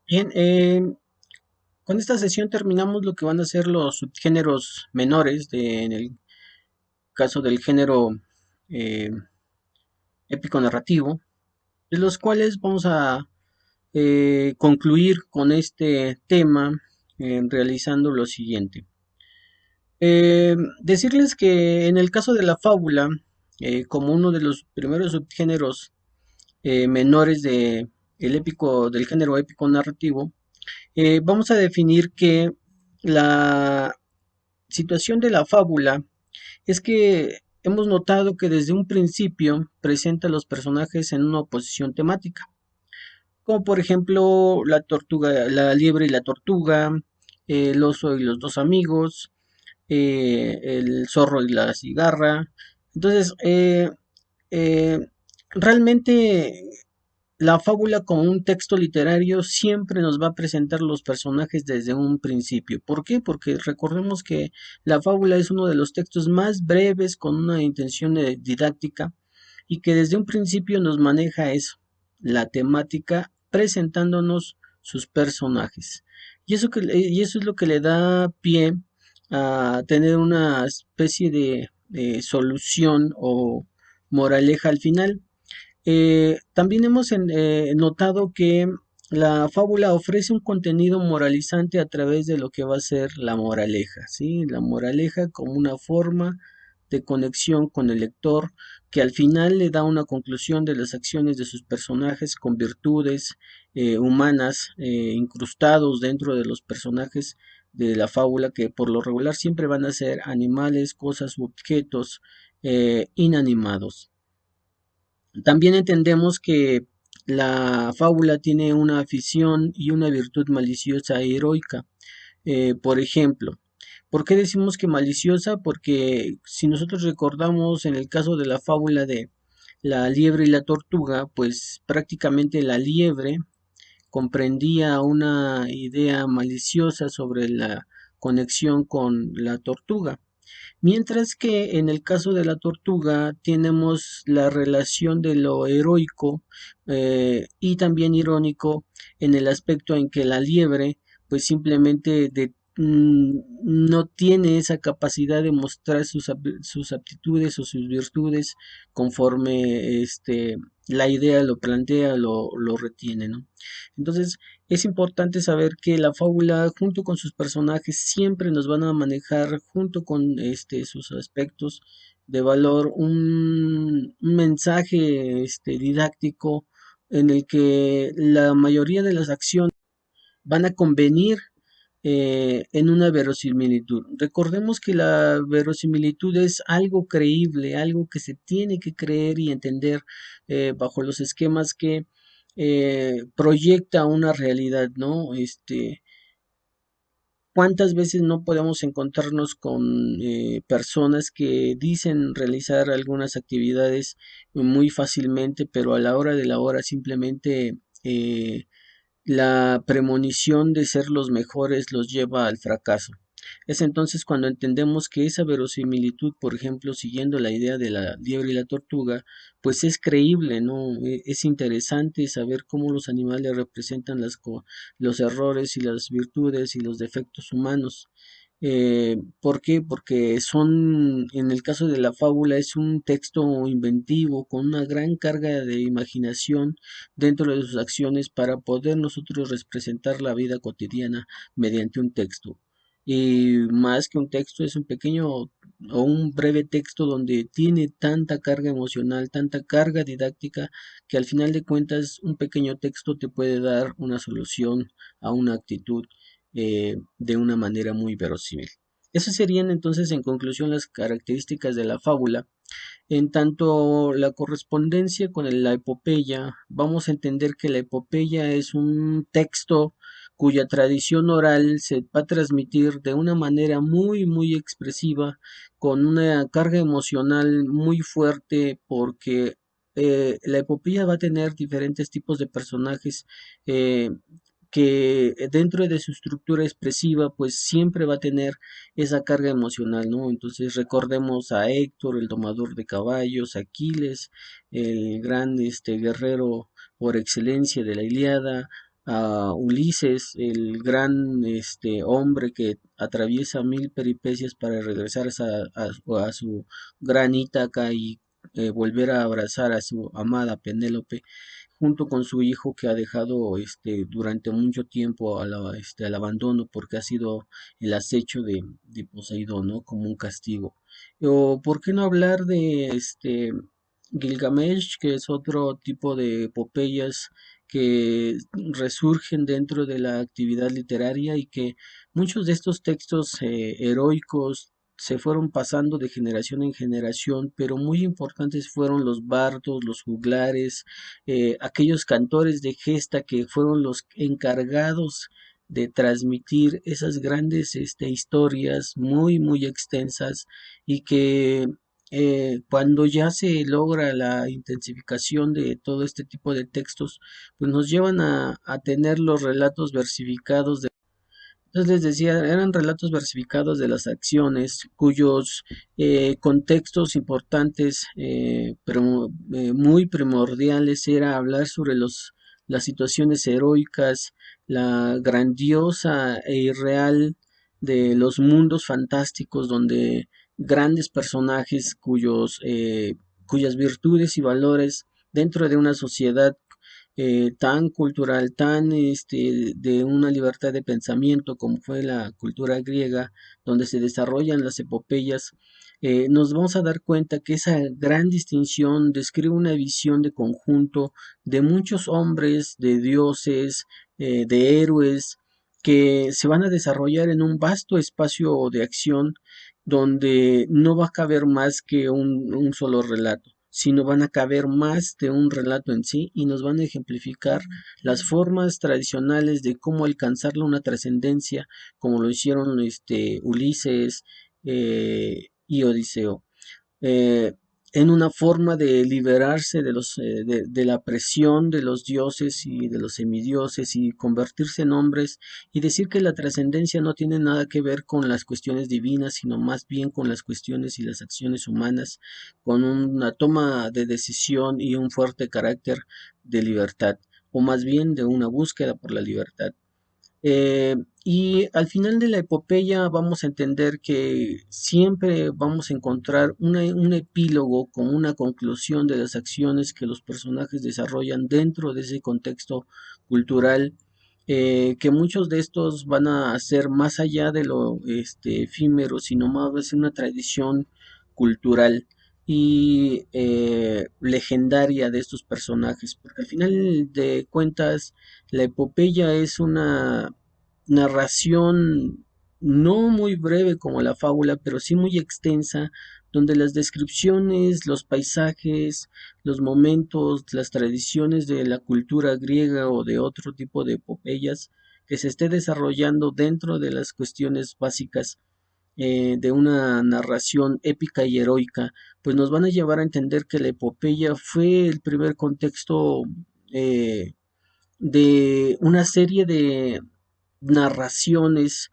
Bien, con esta sesión terminamos lo que van a ser los subgéneros menores en el caso del género eh, épico narrativo, de los cuales vamos a concluir con este tema realizando lo siguiente. Decirles que en el caso de la fábula, como uno de los primeros subgéneros menores el épico, del género épico narrativo, vamos a definir que la situación de la fábula es que hemos notado que desde un principio presenta a los personajes en una oposición temática, como por ejemplo la tortuga, la liebre y la tortuga, el oso y los dos amigos, el zorro y la cigarra. Entonces, eh, realmente la fábula como un texto literario siempre nos va a presentar los personajes desde un principio. ¿Por qué? Porque recordemos que la fábula es uno de los textos más breves con una intención didáctica y que desde un principio nos maneja eso, la temática, presentándonos sus personajes. Y eso es lo que le da pie a tener una especie de solución o moraleja al final. También hemos notado que la fábula ofrece un contenido moralizante a través de lo que va a ser la moraleja, ¿sí? La moraleja como una forma de conexión con el lector que al final le da una conclusión de las acciones de sus personajes con virtudes humanas incrustados dentro de los personajes de la fábula que por lo regular siempre van a ser animales, cosas u objetos inanimados. También entendemos que la fábula tiene una afición y una virtud maliciosa e heroica. Por ejemplo, ¿por qué decimos que maliciosa? Porque si nosotros recordamos en el caso de la fábula de la liebre y la tortuga, pues prácticamente la liebre comprendía una idea maliciosa sobre la conexión con la tortuga. Mientras que en el caso de la tortuga tenemos la relación de lo heroico y también irónico en el aspecto en que la liebre pues simplemente no tiene esa capacidad de mostrar sus aptitudes o sus virtudes conforme la idea lo plantea, lo retiene, ¿no? Entonces, es importante saber que la fábula, junto con sus personajes, siempre nos van a manejar, junto con sus aspectos de valor, un mensaje didáctico en el que la mayoría de las acciones van a convenir en una verosimilitud. Recordemos que la verosimilitud es algo creíble, algo que se tiene que creer y entender bajo los esquemas que proyecta una realidad, ¿no? ¿Cuántas veces no podemos encontrarnos con personas que dicen realizar algunas actividades muy fácilmente, pero a la hora de la hora simplemente la premonición de ser los mejores los lleva al fracaso? Es entonces cuando entendemos que esa verosimilitud, por ejemplo, siguiendo la idea de la liebre y la tortuga, pues es creíble, ¿no? Es interesante saber cómo los animales representan los errores y las virtudes y los defectos humanos. ¿Por qué? Porque son, en el caso de la fábula, es un texto inventivo con una gran carga de imaginación dentro de sus acciones para poder nosotros representar la vida cotidiana mediante un texto. Y más que un texto, es un pequeño o un breve texto donde tiene tanta carga emocional, tanta carga didáctica, que al final de cuentas un pequeño texto te puede dar una solución a una actitud de una manera muy verosímil. Esas serían entonces en conclusión las características de la fábula. En tanto la correspondencia con la epopeya, vamos a entender que la epopeya es un texto cuya tradición oral se va a transmitir de una manera muy expresiva, con una carga emocional muy fuerte, porque la epopeya va a tener diferentes tipos de personajes que dentro de su estructura expresiva pues siempre va a tener esa carga emocional, ¿no? Entonces recordemos a Héctor, el domador de caballos, Aquiles, el gran guerrero por excelencia de la Ilíada, a Ulises, el gran hombre que atraviesa mil peripecias para regresar a su gran Ítaca y volver a abrazar a su amada Penélope, junto con su hijo que ha dejado durante mucho tiempo al abandono porque ha sido el acecho de Poseidón, ¿no? Como un castigo. O por qué no hablar de Gilgamesh, que es otro tipo de epopeyas que resurgen dentro de la actividad literaria y que muchos de estos textos heroicos se fueron pasando de generación en generación, pero muy importantes fueron los bardos, los juglares, aquellos cantores de gesta que fueron los encargados de transmitir esas grandes historias muy extensas y que cuando ya se logra la intensificación de todo este tipo de textos, pues nos llevan a tener los relatos versificados entonces les decía, eran relatos versificados de las acciones cuyos contextos importantes, pero muy primordiales, era hablar sobre las situaciones heroicas, la grandiosa e irreal de los mundos fantásticos donde grandes personajes cuyas virtudes y valores dentro de una sociedad tan cultural, tan de una libertad de pensamiento como fue la cultura griega, donde se desarrollan las epopeyas, nos vamos a dar cuenta que esa gran distinción describe una visión de conjunto de muchos hombres, de dioses, de héroes, que se van a desarrollar en un vasto espacio de acción donde no va a caber más que un solo relato, sino van a caber más de un relato en sí y nos van a ejemplificar las formas tradicionales de cómo alcanzarle una trascendencia, como lo hicieron Ulises y Odiseo eh, en una forma de liberarse de la presión de los dioses y de los semidioses y convertirse en hombres y decir que la trascendencia no tiene nada que ver con las cuestiones divinas, sino más bien con las cuestiones y las acciones humanas, con una toma de decisión y un fuerte carácter de libertad, o más bien de una búsqueda por la libertad. Eh, y al final de la epopeya vamos a entender que siempre vamos a encontrar un epílogo con una conclusión de las acciones que los personajes desarrollan dentro de ese contexto cultural, que muchos de estos van a ser más allá de lo efímero, sino más va a ser una tradición cultural y legendaria de estos personajes, porque al final de cuentas la epopeya es una narración no muy breve como la fábula, pero sí muy extensa, donde las descripciones, los paisajes, los momentos, las tradiciones de la cultura griega o de otro tipo de epopeyas que se esté desarrollando dentro de las cuestiones básicas de una narración épica y heroica, pues nos van a llevar a entender que la epopeya fue el primer contexto eh, de una serie de narraciones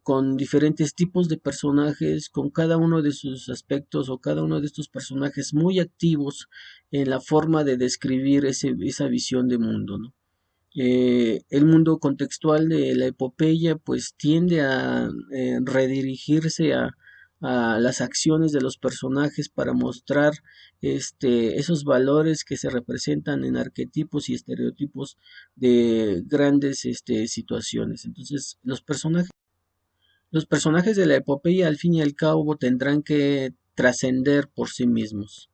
con diferentes tipos de personajes, con cada uno de sus aspectos o cada uno de estos personajes muy activos en la forma de describir esa visión de mundo, ¿no? El mundo contextual de la epopeya pues tiende a redirigirse a las acciones de los personajes para mostrar esos valores que se representan en arquetipos y estereotipos de grandes situaciones. Entonces, los personajes de la epopeya al fin y al cabo tendrán que trascender por sí mismos.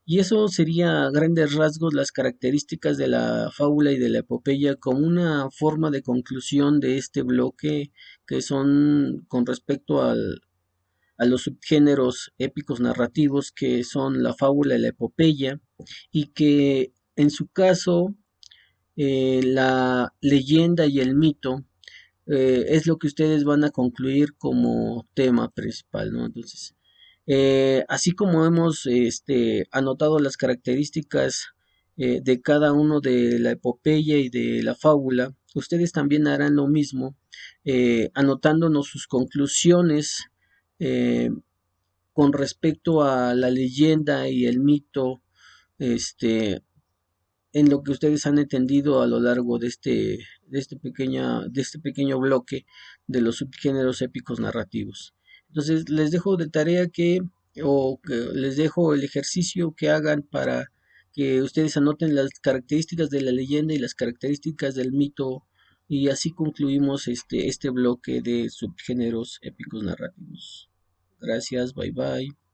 Y eso sería a grandes rasgos las características de la fábula y de la epopeya como una forma de conclusión de este bloque que son con respecto a los subgéneros épicos narrativos que son la fábula y la epopeya y que en su caso la leyenda y el mito es lo que ustedes van a concluir como tema principal, ¿no? Entonces, así como hemos anotado las características de cada uno de la epopeya y de la fábula, ustedes también harán lo mismo, anotándonos sus conclusiones eh, con respecto a la leyenda y el mito este, en lo que ustedes han entendido a lo largo de este pequeño bloque de los subgéneros épicos narrativos. Entonces, les dejo de tarea que les dejo el ejercicio que hagan para que ustedes anoten las características de la leyenda y las características del mito, y así concluimos este bloque de subgéneros épicos narrativos. Gracias, bye bye.